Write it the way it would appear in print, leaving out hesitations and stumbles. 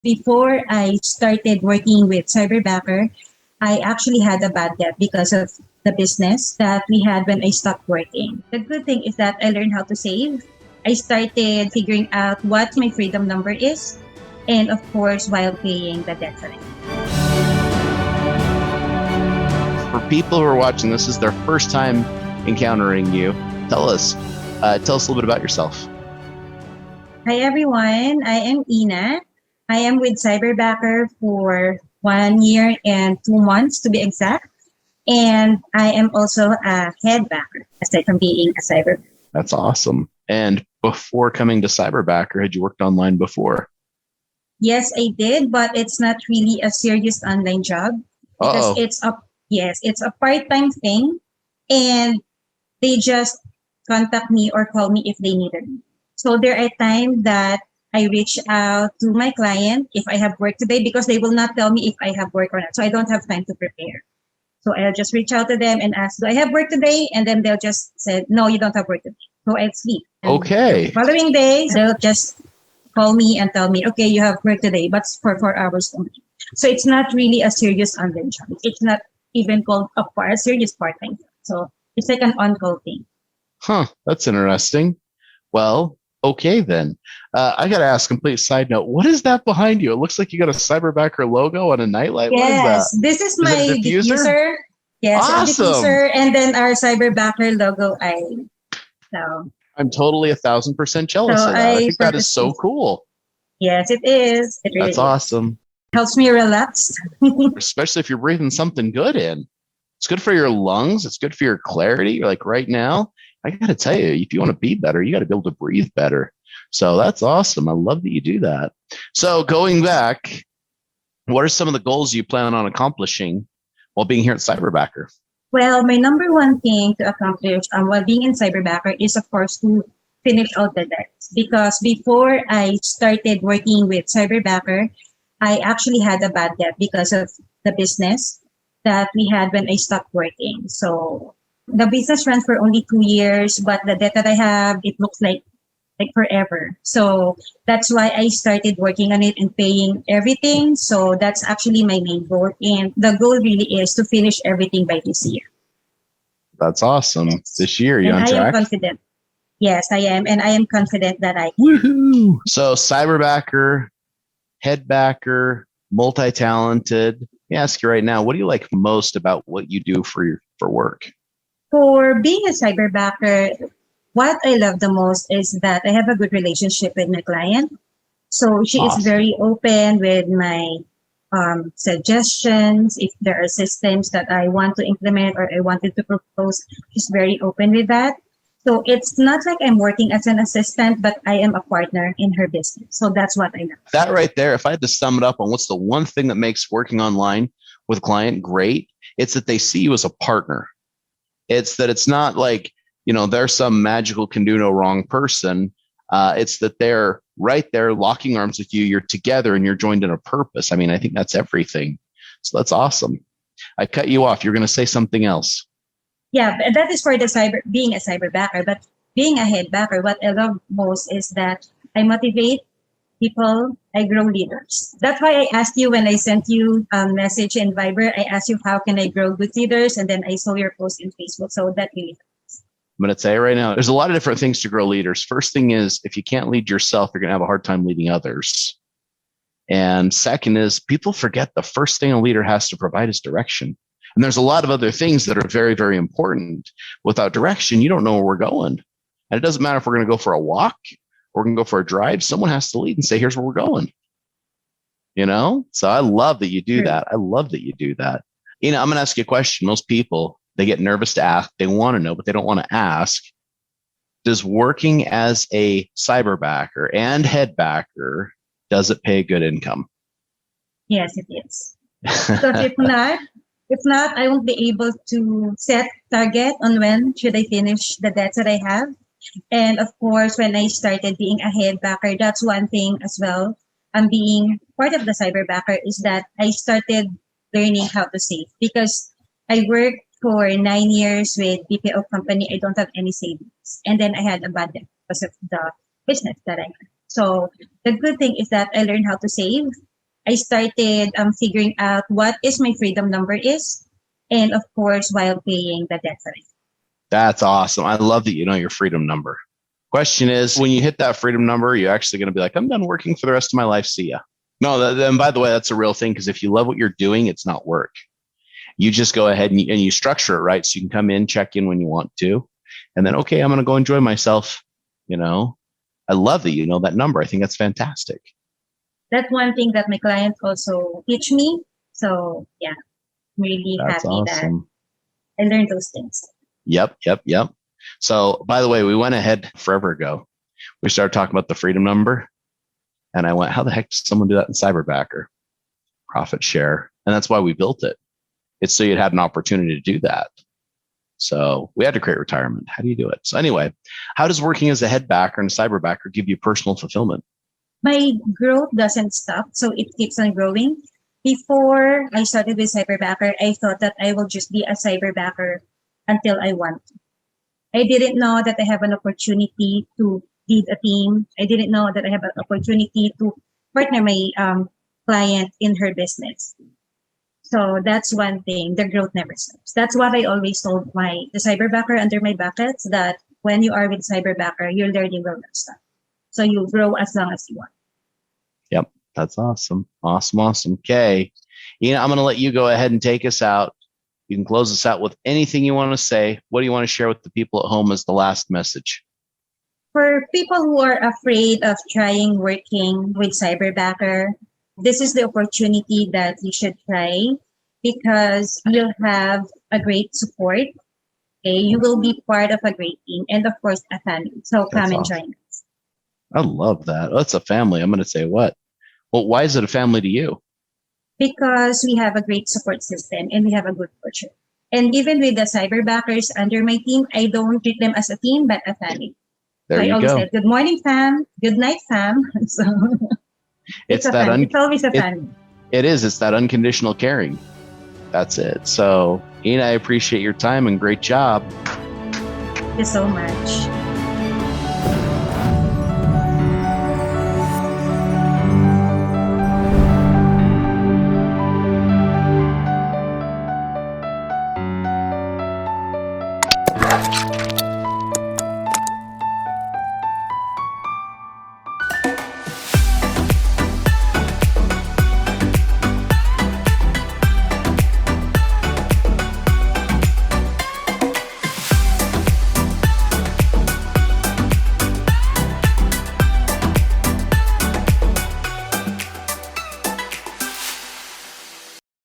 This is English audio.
Before I started working with Cyberbacker, I actually had a bad debt because of the business that we had when I stopped working. The good thing is that I learned how to save. I started figuring out what my freedom number is, and of course, while paying the debt that I For people who are watching, this is their first time encountering you. Tell us a little bit about yourself. Hi everyone, I am Ina. I am with Cyberbacker for 1 year and 2 months to be exact. And I am also a headbacker aside from being a cyber. That's awesome. And before coming to Cyberbacker, had you worked online before? Yes, I did, but it's not really a serious online job because Uh-oh. it's a part-time thing, and they just contact me or call me if they needed me. So there are times that I reach out to my client if I have work today because they will not tell me if I have work or not. So I don't have time to prepare. So I'll just reach out to them and ask, do I have work today? And then they'll just say, no, you don't have work today. So I'll sleep. And Okay. the following day, they'll just call me and tell me, okay, you have work today, but for 4 hours only. So it's not really a serious online job. It's not even called a serious part-time job. So it's like an on-call thing. Huh. That's interesting. Well, okay then. I got to ask, complete side note, what is that behind you? It looks like you got a Cyberbacker logo on a nightlight. What is that? This is Is my it a diffuser. Yes, a Awesome. diffuser, and then our Cyberbacker logo. I'm totally 1,000% jealous of that. I think that is so cool. Yes, it is. It really That's awesome. Helps me relax. Especially if you're breathing something good in. It's good for your lungs. It's good for your clarity. Like right now, I got to tell you, if you want to be better, you got to be able to breathe better. So that's awesome. I love that you do that. So going back, what are some of the goals you plan on accomplishing while being here at Cyberbacker? Well, my number one thing to accomplish while being in Cyberbacker is, of course, to finish all the debts. Because before I started working with Cyberbacker, I actually had a bad debt because of the business that we had when I stopped working. So the business ran for only 2 years, but the debt that I have, it looks like forever. So that's why I started working on it and paying everything. So that's actually my main goal. And the goal really is to finish everything by this year. That's awesome. Yes. This year, you on track? I am confident. Yes, I am. And I am confident that I can. Woohoo! So Cyberbacker, Headbacker, multi-talented. Let me ask you right now, what do you like most about what you do for work? For being a Cyberbacker, what I love the most is that I have a good relationship with my client. So she is very open with my suggestions. If there are systems that I want to implement or I wanted to propose, she's very open with that. So it's not like I'm working as an assistant, but I am a partner in her business. So that's what I love. That right there, if I had to sum it up on what's the one thing that makes working online with a client great, it's that they see you as a partner. It's that it's not like, they're some magical can do no wrong person. It's that they're right there locking arms with you. You're together and you're joined in a purpose. I mean, I think that's everything. So that's awesome. I cut you off. You're going to say something else. Yeah, that is for the being a cyberbacker. But being a headbacker, what I love most is that I motivate people, I grow leaders. That's why I asked you when I sent you a message in Viber, I asked you, how can I grow good leaders? And then I saw your post in Facebook. So that really helps. I'm going to tell you right now, there's a lot of different things to grow leaders. First thing is, if you can't lead yourself, you're going to have a hard time leading others. And second is, people forget the first thing a leader has to provide is direction. And there's a lot of other things that are very, very important. Without direction, you don't know where we're going. And it doesn't matter if we're going to go for a walk or we're going to go for a drive. Someone has to lead and say, here's where we're going. So I love that you do that. I love that you do that. I'm going to ask you a question. Most people, they get nervous to ask. They want to know, but they don't want to ask. Does working as a cyberbacker and headbacker, does it pay good income? Yes, it is. So if not, I won't be able to set target on when should I finish the debts that I have. And of course, when I started being a headbacker, that's one thing as well. Being part of the cyberbacker is that I started learning how to save because I worked for 9 years with BPO company. I don't have any savings. And then I had a bad debt because of the business that I had. So the good thing is that I learned how to save. I started figuring out what is my freedom number is, and of course, while paying the debt for it. That's awesome. I love that you know your freedom number. Question is, when you hit that freedom number, you're actually going to be like, I'm done working for the rest of my life. See ya. No, then by the way, that's a real thing, because if you love what you're doing, it's not work. You just go ahead and you structure it right. So you can come in, check in when you want to, and then, okay, I'm going to go enjoy myself. You know, I love that you know that number. I think that's fantastic. That's one thing that my clients also teach me. So yeah, I'm really That's happy awesome. that I learned those things. Yep. So, by the way, we went ahead forever ago. We started talking about the freedom number, and I went, how the heck does someone do that in Cyberbacker? Profit share. And that's why we built it. It's so you'd had an opportunity to do that. So we had to create retirement. How do you do it? So anyway, how does working as a headbacker and a cyberbacker give you personal fulfillment? My growth doesn't stop, so it keeps on growing. Before I started with Cyberbacker, I thought that I will just be a cyberbacker until I want to. I didn't know that I have an opportunity to lead a team. I didn't know that I have an opportunity to partner my client in her business. So that's one thing. The growth never stops. That's what I always told the cyberbacker under my buckets, that when you are with cyberbacker, your learning will not stop. So you grow as long as you want. Yep. That's awesome. Awesome. Okay. I'm going to let you go ahead and take us out. You can close us out with anything you want to say. What do you want to share with the people at home as the last message? For people who are afraid of trying working with Cyberbacker, this is the opportunity that you should try, because you'll have a great support. Okay, you will be part of a great team, and of course, a family. So come and join us. I love that. Oh, it's a family. I'm going to say what? Well, why is it a family to you? Because we have a great support system and we have a good culture. And even with the cyberbackers under my team, I don't treat them as a team, but a family. There so you I always go. say, good morning, fam. Good night, fam. So it's always a family. It is. It's that unconditional caring. That's it. So, Reena, I appreciate your time and great job. Thank you so much.